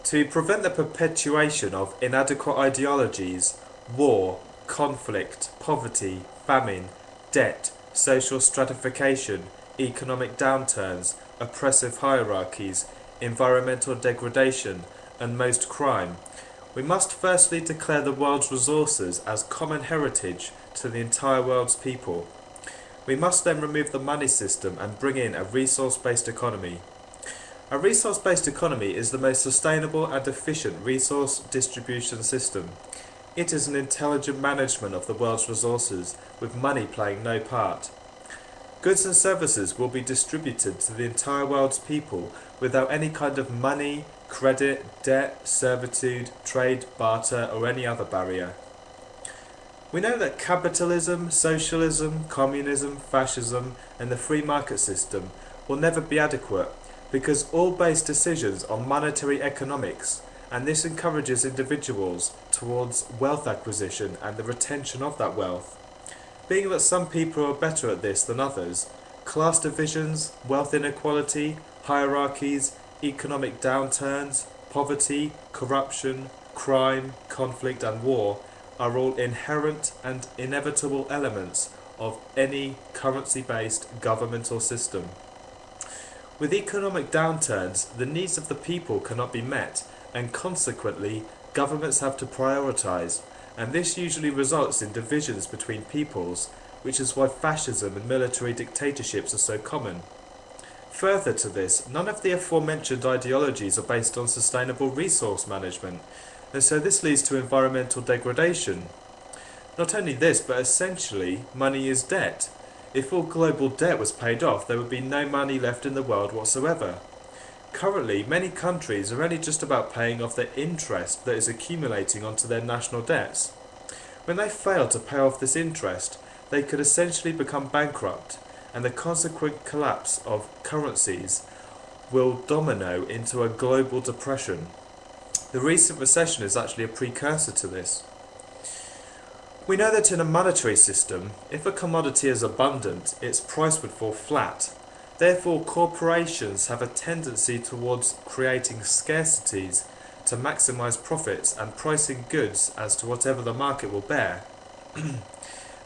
To prevent the perpetuation of inadequate ideologies, war, conflict, poverty, famine, debt, social stratification, economic downturns, oppressive hierarchies, environmental degradation, and most crime, we must firstly declare the world's resources as common heritage to the entire world's people. We must then remove the money system and bring in a resource-based economy. A resource-based economy is the most sustainable and efficient resource distribution system. It is an intelligent management of the world's resources, with money playing no part. Goods and services will be distributed to the entire world's people without any kind of money, credit, debt, servitude, trade, barter, or any other barrier. We know that capitalism, socialism, communism, fascism, and the free market system will never be adequate because all base decisions on monetary economics, and this encourages individuals towards wealth acquisition and the retention of that wealth. Being that some people are better at this than others, class divisions, wealth inequality, hierarchies, economic downturns, poverty, corruption, crime, conflict and war are all inherent and inevitable elements of any currency-based governmental system. With economic downturns, the needs of the people cannot be met, and consequently, governments have to prioritise, and this usually results in divisions between peoples, which is why fascism and military dictatorships are so common. Further to this, none of the aforementioned ideologies are based on sustainable resource management, and so this leads to environmental degradation. Not only this, but essentially, money is debt. If all global debt was paid off, there would be no money left in the world whatsoever. Currently, many countries are only just about paying off the interest that is accumulating onto their national debts. When they fail to pay off this interest, they could essentially become bankrupt, and the consequent collapse of currencies will domino into a global depression. The recent recession is actually a precursor to this. We know that in a monetary system, if a commodity is abundant, its price would fall flat. Therefore, corporations have a tendency towards creating scarcities to maximize profits and pricing goods as to whatever the market will bear.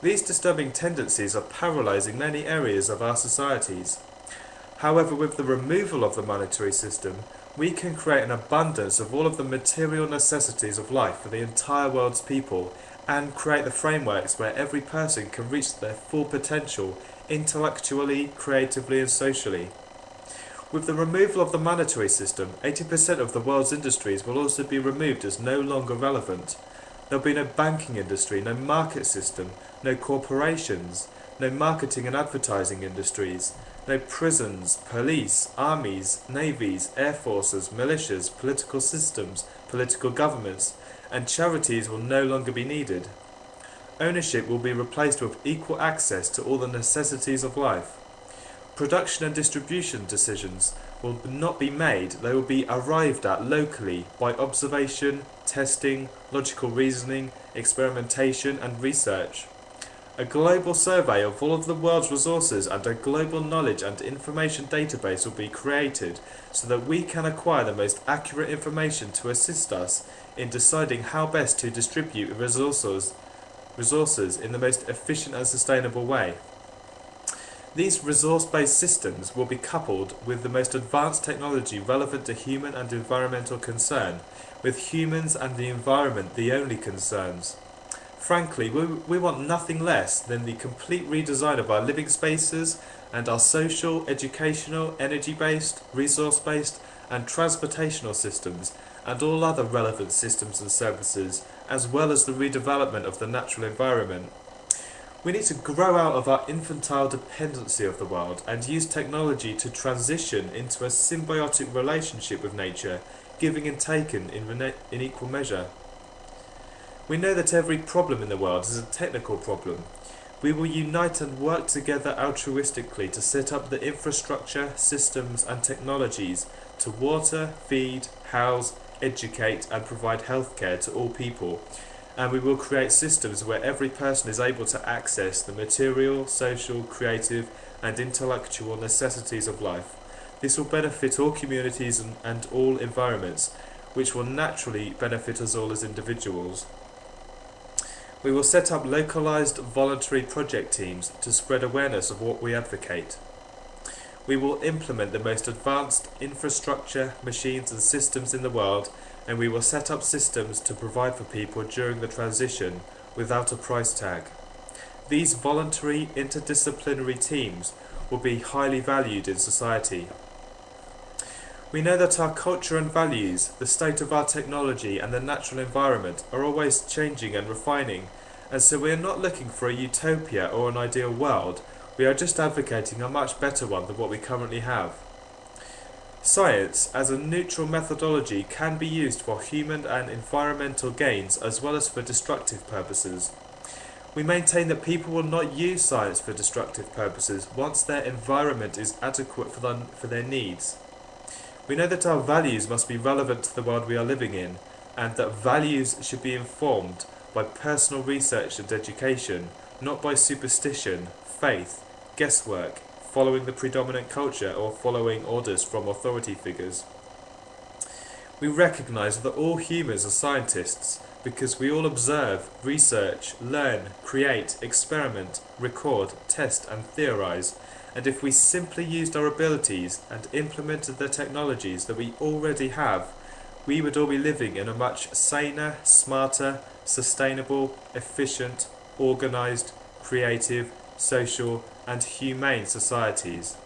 These disturbing tendencies are paralysing many areas of our societies. However, with the removal of the monetary system, we can create an abundance of all of the material necessities of life for the entire world's people and create the frameworks where every person can reach their full potential intellectually, creatively and socially. With the removal of the monetary system, 80% of the world's industries will also be removed as no longer relevant. There will be no banking industry, no market system, no corporations, no marketing and advertising industries, no prisons, police, armies, navies, air forces, militias, political systems, political governments, and charities will no longer be needed. Ownership will be replaced with equal access to all the necessities of life. Production and distribution decisions will not be made, they will be arrived at locally by observation, testing, logical reasoning, experimentation and research. A global survey of all of the world's resources and a global knowledge and information database will be created so that we can acquire the most accurate information to assist us in deciding how best to distribute resources in the most efficient and sustainable way. These resource-based systems will be coupled with the most advanced technology relevant to human and environmental concern, with humans and the environment the only concerns. Frankly, we want nothing less than the complete redesign of our living spaces and our social, educational, energy-based, resource-based and transportational systems and all other relevant systems and services, as well as the redevelopment of the natural environment. We need to grow out of our infantile dependency of the world and use technology to transition into a symbiotic relationship with nature, giving and taking in equal measure. We know that every problem in the world is a technical problem. We will unite and work together altruistically to set up the infrastructure, systems and technologies to water, feed, house, educate and provide healthcare to all people. And we will create systems where every person is able to access the material, social, creative and intellectual necessities of life. This will benefit all communities and all environments. which will naturally benefit us all as individuals. We will set up localised voluntary project teams to spread awareness of what we advocate. We will implement the most advanced infrastructure, machines and systems in the world, and we will set up systems to provide for people during the transition without a price tag. These voluntary interdisciplinary teams will be highly valued in society. We know that our culture and values, the state of our technology and the natural environment are always changing and refining, and so we are not looking for a utopia or an ideal world, we are just advocating a much better one than what we currently have. Science, as a neutral methodology, can be used for human and environmental gains as well as for destructive purposes. We maintain that people will not use science for destructive purposes once their environment is adequate for their needs. We know that our values must be relevant to the world we are living in, and that values should be informed by personal research and education, not by superstition, faith, guesswork, following the predominant culture or following orders from authority figures. We recognise that all humans are scientists because we all observe, research, learn, create, experiment, record, test and theorise, and if we simply used our abilities and implemented the technologies that we already have, we would all be living in a much saner, smarter, sustainable, efficient, organised, creative, social and humane societies.